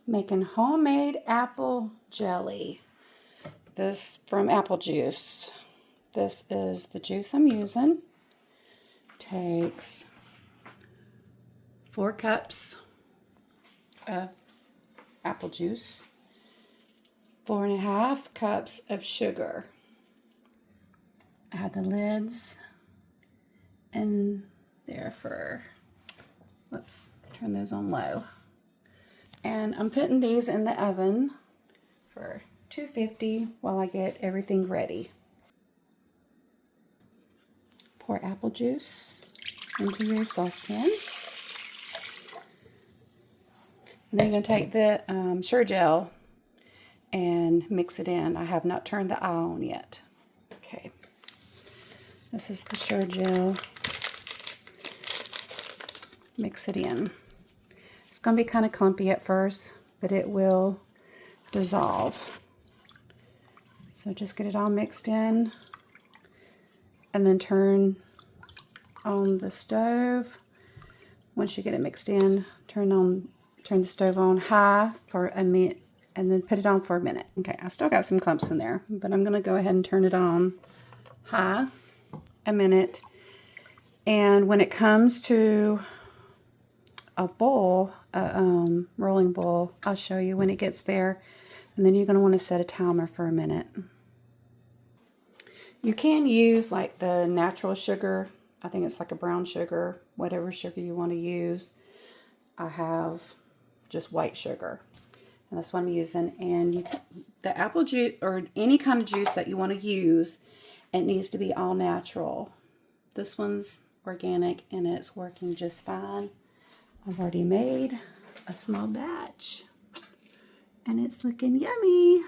Making homemade apple jelly. This from apple juice. This is the juice I'm using. Takes 4 cups of apple juice, 4.5 cups of sugar. I have the lids in there for, whoops, turn those on low. And I'm putting these in the oven for 250 while I get everything ready. Pour apple juice into your saucepan. And then you're going to take the Sure Gel and mix it in. I have not turned the eye on yet. Okay. This is the Sure Gel. Mix it in. It's going to be kind of clumpy at first, but it will dissolve. So just get it all mixed in and then turn on the stove. Once you get it mixed in, turn the stove on high for a minute and then put it on for a minute. Okay, I still got some clumps in there, but I'm going to go ahead and turn it on high a minute. And when it comes to a bowl, rolling bowl, I'll show you when it gets there. And then you're going to want to set a timer for a minute. You can use like the natural sugar. I think it's like a brown sugar, whatever sugar you want to use. I have just white sugar, and that's what I'm using. And the apple juice or any kind of juice that you want to use, it needs to be all natural. This one's organic and it's working just fine. I've already made a small batch and it's looking yummy.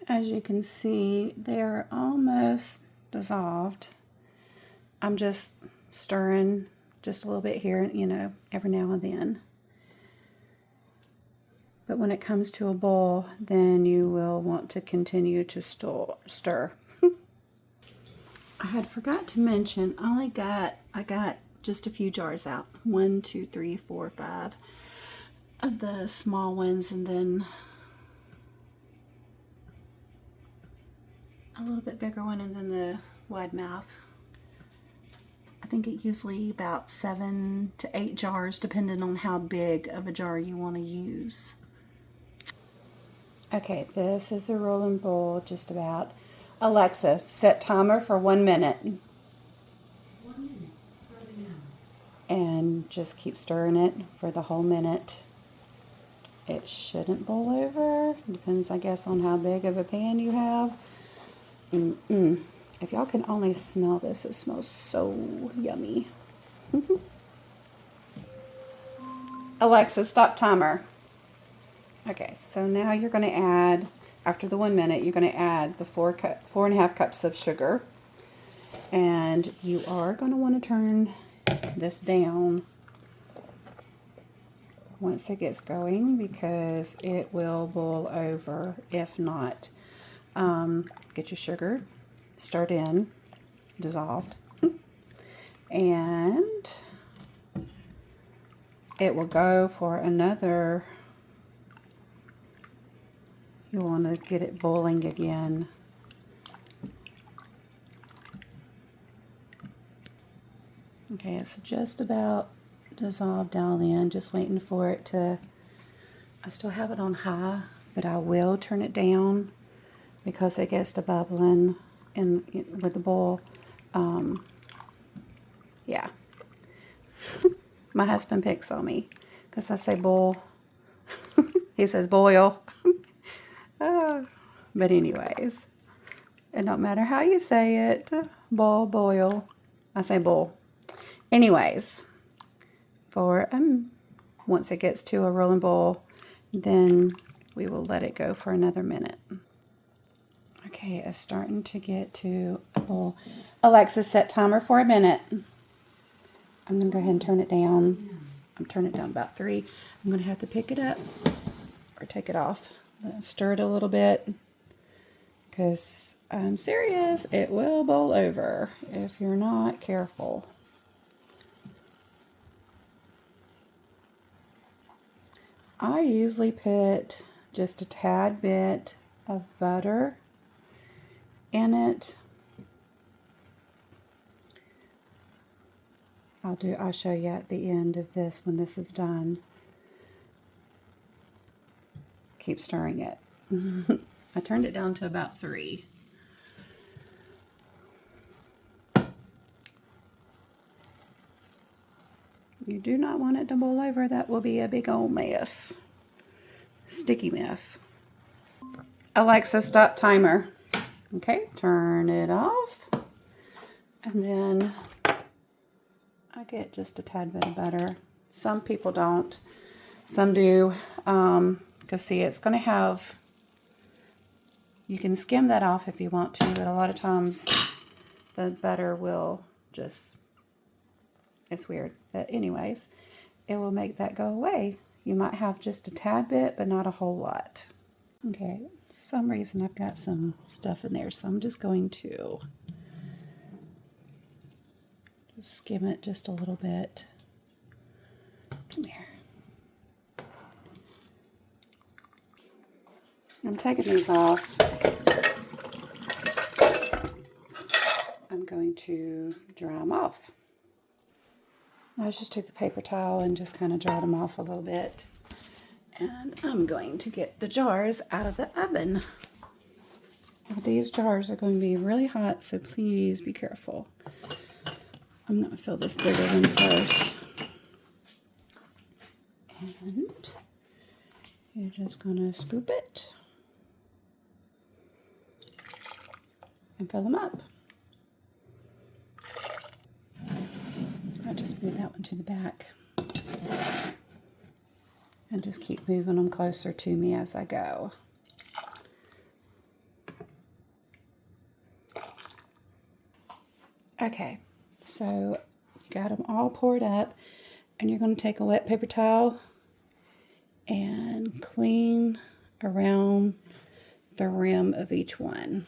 As you can see, they are almost dissolved. I'm just stirring just a little bit here, you know, every now and then. But when it comes to a bowl, then you will want to continue to stir. I had forgot to mention, I got just a few jars out. 1, 2, 3, 4, 5 of the small ones, and then a little bit bigger one, and then the wide mouth. I think it usually about 7 to 8 jars, depending on how big of a jar you want to use. Okay, this is a rolling bowl, just about. Alexa, set timer for 1 minute. 1 minute, starting now. And just keep stirring it for the whole minute. It shouldn't boil over. Depends, I guess, on how big of a pan you have. If y'all can only smell this, it smells so yummy. Alexa, stop timer. Okay, so now you're going to add, after the 1 minute, you're going to add the 4.5 cups of sugar. And you are going to want to turn this down once it gets going, because it will boil over if not. Get your sugar stirred in, dissolved, and it will go for another. You'll want to get it boiling again. Okay, it's just about dissolved down in, just waiting for it to, I still have it on high, but I will turn it down because it gets to bubbling with the boil. Yeah. My husband picks on me because I say boil. He says boil. But anyways, it don't matter how you say it. Boil. I say boil. Anyways, for once it gets to a rolling boil, then we will let it go for another minute. Okay, it's starting to get to a boil. Alexa, set timer for a minute. I'm going to go ahead and turn it down. I'm turning it down about 3. I'm going to have to pick it up or take it off. Stir it a little bit because I'm serious, it will boil over if you're not careful. I usually put just a tad bit of butter in it. I'll show you at the end of this when this is done. Keep stirring it. I turned it down to about 3. You do not want it to boil over. That will be a big old mess. Sticky mess. Alexa, stop timer. Okay, turn it off. And then I get just a tad bit of butter. Some people don't. Some do. Because see, it's going to have, you can skim that off if you want to, but a lot of times the butter will just, it's weird. But anyways, it will make that go away. You might have just a tad bit, but not a whole lot. Okay, for some reason I've got some stuff in there, so I'm just going to skim it just a little bit. Come here. I'm taking these off. I'm going to dry them off. I just took the paper towel and just kind of dried them off a little bit. And I'm going to get the jars out of the oven. Now, these jars are going to be really hot, so please be careful. I'm going to fill this bigger one first. And you're just going to scoop it and fill them up. I'll just move that one to the back. And just keep moving them closer to me as I go. Okay, so you got them all poured up, and you're going to take a wet paper towel and clean around the rim of each one.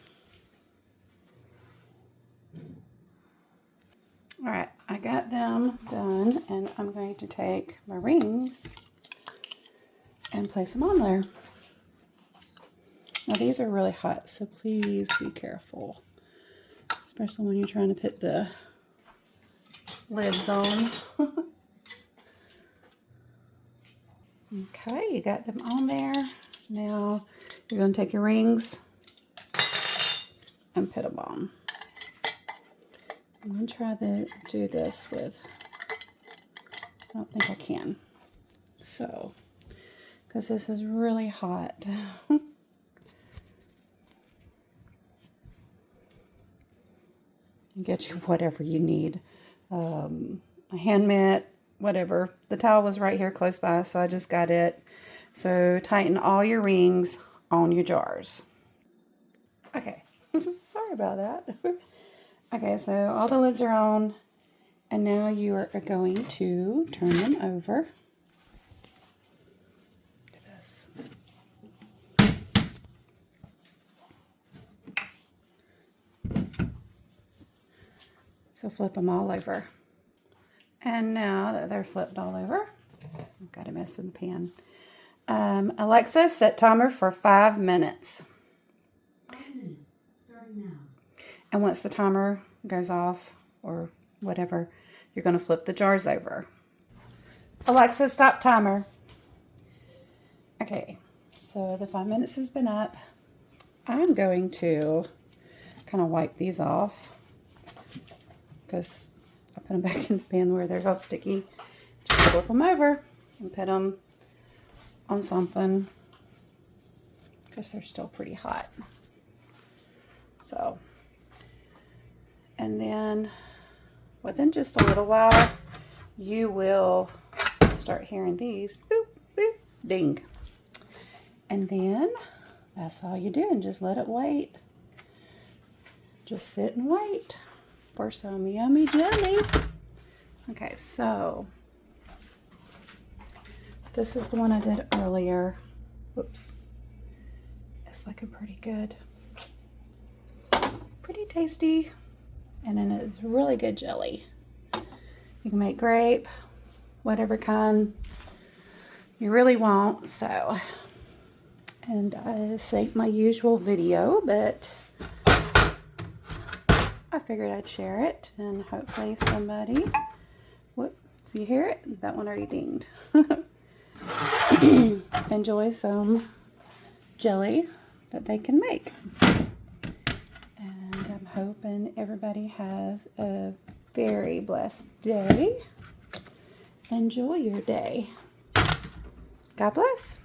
All right, I got them done, and I'm going to take my rings and place them on there. Now these are really hot, so please be careful, especially when you're trying to put the lids on. Okay, you got them on there. Now you're going to take your rings and put them on. I'm going to try to do this with, I don't think I can. So, because this is really hot. Get you whatever you need. A hand mitt, whatever. The towel was right here close by, so I just got it. So tighten all your rings on your jars. Okay, sorry about that. Okay, so all the lids are on, and now you are going to turn them over. Look at this. So flip them all over. And now that they're flipped all over, I've got a mess in the pan. Alexa, set timer for 5 minutes. 5 minutes, starting now. And once the timer goes off, or whatever, you're going to flip the jars over. Alexa, stop timer. Okay, so the 5 minutes has been up. I'm going to kind of wipe these off because I put them back in the pan where they're all sticky. Just flip them over and put them on something because they're still pretty hot. So, and then within just a little while, you will start hearing these boop, boop, ding. And then that's all you do, and just let it wait. Just sit and wait for some yummy jelly. Okay, so this is the one I did earlier. Whoops. It's looking pretty good. Pretty tasty. And then it's really good jelly. You can make grape, whatever kind. You really won't, so. And this ain't my usual video, but I figured I'd share it, and hopefully somebody, whoop, so you hear it? That one already dinged. Enjoy some jelly that they can make. And I'm hoping everybody has a very blessed day. Enjoy your day. God bless.